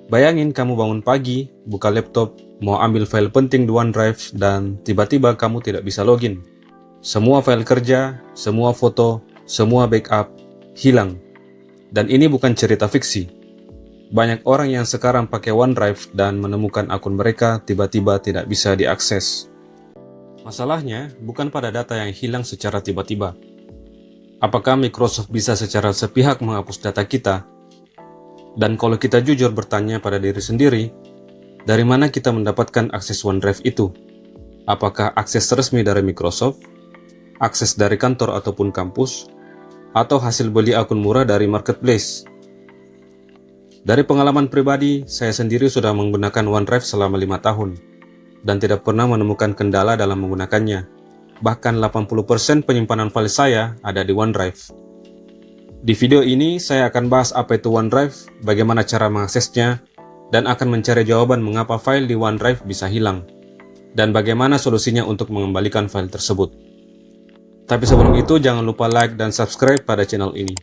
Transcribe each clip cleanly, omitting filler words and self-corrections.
Bayangin kamu bangun pagi, buka laptop, mau ambil file penting di OneDrive, dan tiba-tiba kamu tidak bisa login. Semua file kerja, semua foto, semua backup, hilang. Dan ini bukan cerita fiksi. Banyak orang yang sekarang pakai OneDrive dan menemukan akun mereka tiba-tiba tidak bisa diakses. Masalahnya bukan pada data yang hilang secara tiba-tiba. Apakah Microsoft bisa secara sepihak menghapus data kita? Dan kalau kita jujur bertanya pada diri sendiri, dari mana kita mendapatkan akses OneDrive itu? Apakah akses resmi dari Microsoft, akses dari kantor ataupun kampus, atau hasil beli akun murah dari marketplace? Dari pengalaman pribadi, saya sendiri sudah menggunakan OneDrive selama 5 tahun, dan tidak pernah menemukan kendala dalam menggunakannya. Bahkan 80% penyimpanan file saya ada di OneDrive. Di video ini, saya akan bahas apa itu OneDrive, bagaimana cara mengaksesnya, dan akan mencari jawaban mengapa file di OneDrive bisa hilang, dan bagaimana solusinya untuk mengembalikan file tersebut. Tapi sebelum itu, jangan lupa like dan subscribe pada channel ini.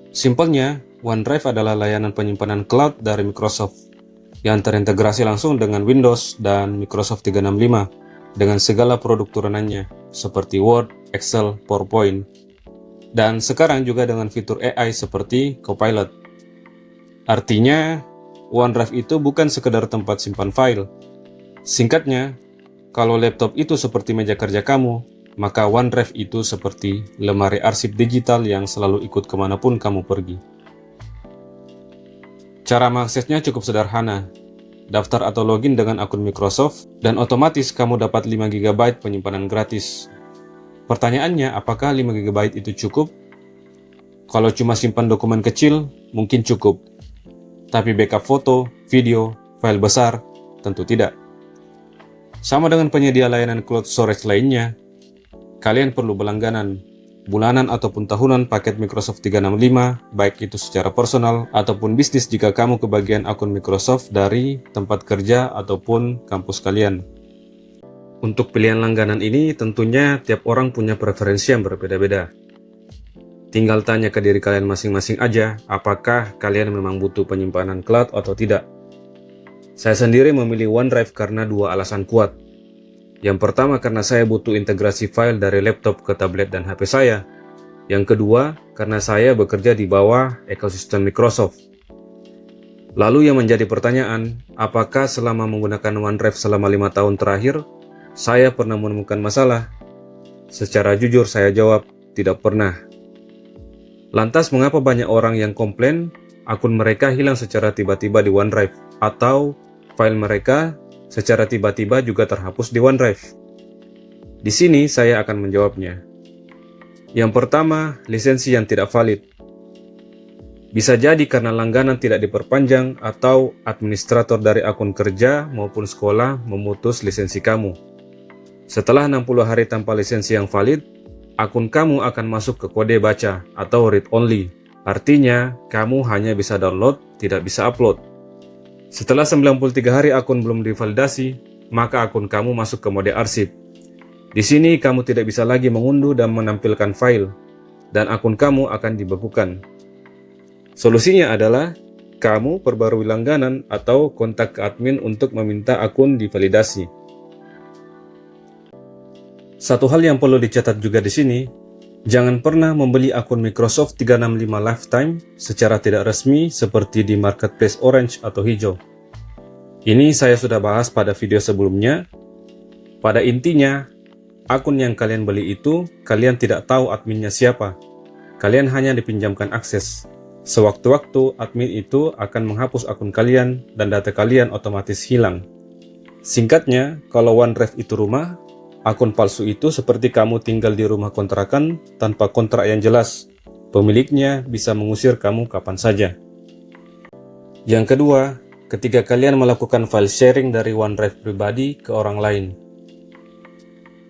Simpelnya, OneDrive adalah layanan penyimpanan cloud dari Microsoft yang terintegrasi langsung dengan Windows dan Microsoft 365 dengan segala produk turunannya seperti Word, Excel, PowerPoint, dan sekarang juga dengan fitur AI seperti Copilot. Artinya, OneDrive itu bukan sekedar tempat simpan file. Singkatnya, kalau laptop itu seperti meja kerja kamu, maka OneDrive itu seperti lemari arsip digital yang selalu ikut kemanapun kamu pergi. Cara mengaksesnya cukup sederhana. Daftar atau login dengan akun Microsoft, dan otomatis kamu dapat 5 GB penyimpanan gratis. Pertanyaannya, apakah 5 GB itu cukup? Kalau cuma simpan dokumen kecil, mungkin cukup. Tapi backup foto, video, file besar, tentu tidak. Sama dengan penyedia layanan cloud storage lainnya, kalian perlu berlangganan, bulanan ataupun tahunan paket Microsoft 365, baik itu secara personal ataupun bisnis jika kamu kebagian akun Microsoft dari tempat kerja ataupun kampus kalian. Untuk pilihan langganan ini tentunya tiap orang punya preferensi yang berbeda-beda. Tinggal tanya ke diri kalian masing-masing aja, apakah kalian memang butuh penyimpanan cloud atau tidak. Saya sendiri memilih OneDrive karena 2 alasan kuat. Yang pertama karena saya butuh integrasi file dari laptop ke tablet dan HP saya. Yang kedua karena saya bekerja di bawah ekosistem Microsoft. Lalu yang menjadi pertanyaan, apakah selama menggunakan OneDrive selama 5 tahun terakhir, saya pernah menemukan masalah? Secara jujur saya jawab, tidak pernah. Lantas mengapa banyak orang yang komplain akun mereka hilang secara tiba-tiba di OneDrive, atau file mereka secara tiba-tiba juga terhapus di OneDrive? Di sini saya akan menjawabnya. Yang pertama, lisensi yang tidak valid. Bisa jadi karena langganan tidak diperpanjang atau administrator dari akun kerja maupun sekolah memutus lisensi kamu. Setelah 60 hari tanpa lisensi yang valid, akun kamu akan masuk ke kode baca atau read only. Artinya, kamu hanya bisa download, tidak bisa upload. Setelah 93 hari akun belum divalidasi, maka akun kamu masuk ke mode arsip. Di sini kamu tidak bisa lagi mengunduh dan menampilkan file, dan akun kamu akan dibekukan. Solusinya adalah, kamu perbarui langganan atau kontak ke admin untuk meminta akun divalidasi. Satu hal yang perlu dicatat juga di sini, jangan pernah membeli akun Microsoft 365 Lifetime secara tidak resmi seperti di marketplace orange atau hijau. Ini saya sudah bahas pada video sebelumnya. Pada intinya, akun yang kalian beli itu, kalian tidak tahu adminnya siapa. Kalian hanya dipinjamkan akses. Sewaktu-waktu, admin itu akan menghapus akun kalian dan data kalian otomatis hilang. Singkatnya, kalau OneDrive itu rumah, akun palsu itu seperti kamu tinggal di rumah kontrakan tanpa kontrak yang jelas. Pemiliknya bisa mengusir kamu kapan saja. Yang kedua, ketika kalian melakukan file sharing dari OneDrive pribadi ke orang lain.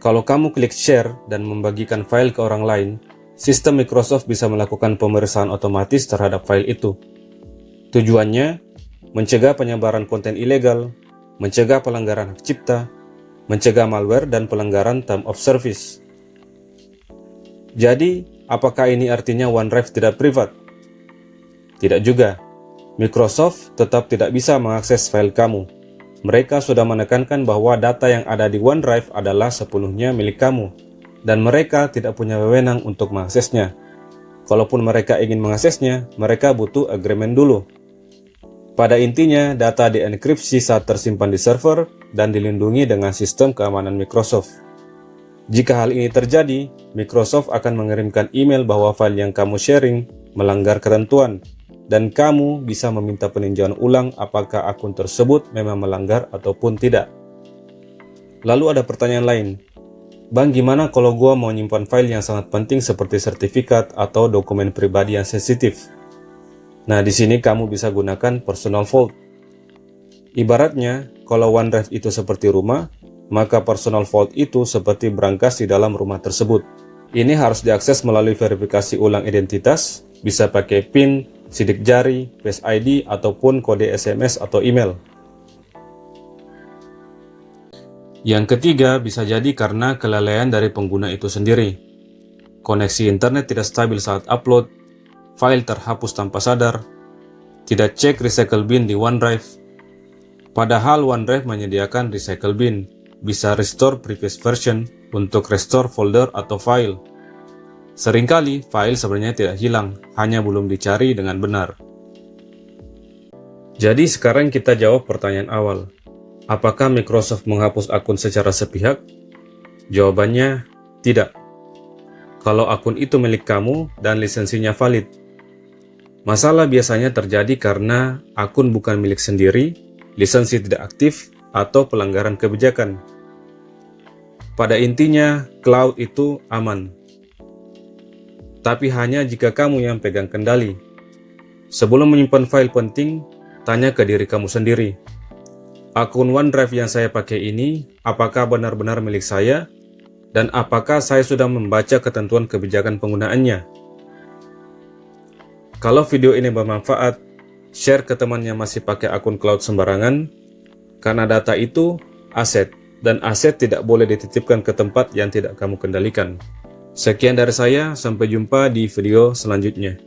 Kalau kamu klik share dan membagikan file ke orang lain, sistem Microsoft bisa melakukan pemeriksaan otomatis terhadap file itu. Tujuannya, mencegah penyebaran konten ilegal, mencegah pelanggaran hak cipta, mencegah malware dan pelanggaran term of service. Jadi, apakah ini artinya OneDrive tidak privat? Tidak juga. Microsoft tetap tidak bisa mengakses file kamu. Mereka sudah menekankan bahwa data yang ada di OneDrive adalah sepenuhnya milik kamu, dan mereka tidak punya wewenang untuk mengaksesnya. Kalaupun mereka ingin mengaksesnya, mereka butuh agreement dulu. Pada intinya, data dienkripsi saat tersimpan di server dan dilindungi dengan sistem keamanan Microsoft. Jika hal ini terjadi, Microsoft akan mengirimkan email bahwa file yang kamu sharing melanggar ketentuan, dan kamu bisa meminta peninjauan ulang apakah akun tersebut memang melanggar ataupun tidak. Lalu ada pertanyaan lain. Bang, gimana kalau gua mau nyimpan file yang sangat penting seperti sertifikat atau dokumen pribadi yang sensitif? Nah, di sini kamu bisa gunakan personal vault. Ibaratnya, kalau OneDrive itu seperti rumah, maka personal vault itu seperti brankas di dalam rumah tersebut. Ini harus diakses melalui verifikasi ulang identitas, bisa pakai PIN, sidik jari, Face ID, ataupun kode SMS atau email. Yang ketiga, bisa jadi karena kelalaian dari pengguna itu sendiri. Koneksi internet tidak stabil saat upload, file terhapus tanpa sadar, tidak cek recycle bin di OneDrive. Padahal OneDrive menyediakan recycle bin, bisa restore previous version untuk restore folder atau file. Seringkali, file sebenarnya tidak hilang, hanya belum dicari dengan benar. Jadi sekarang kita jawab pertanyaan awal. Apakah Microsoft menghapus akun secara sepihak? Jawabannya, tidak. Kalau akun itu milik kamu dan lisensinya valid. Masalah biasanya terjadi karena akun bukan milik sendiri, lisensi tidak aktif, atau pelanggaran kebijakan. Pada intinya, cloud itu aman. Tapi hanya jika kamu yang pegang kendali. Sebelum menyimpan file penting, tanya ke diri kamu sendiri. Akun OneDrive yang saya pakai ini, apakah benar-benar milik saya? Dan apakah saya sudah membaca ketentuan kebijakan penggunaannya? Kalau video ini bermanfaat, share ke teman yang masih pakai akun cloud sembarangan, karena data itu aset, dan aset tidak boleh dititipkan ke tempat yang tidak kamu kendalikan. Sekian dari saya, sampai jumpa di video selanjutnya.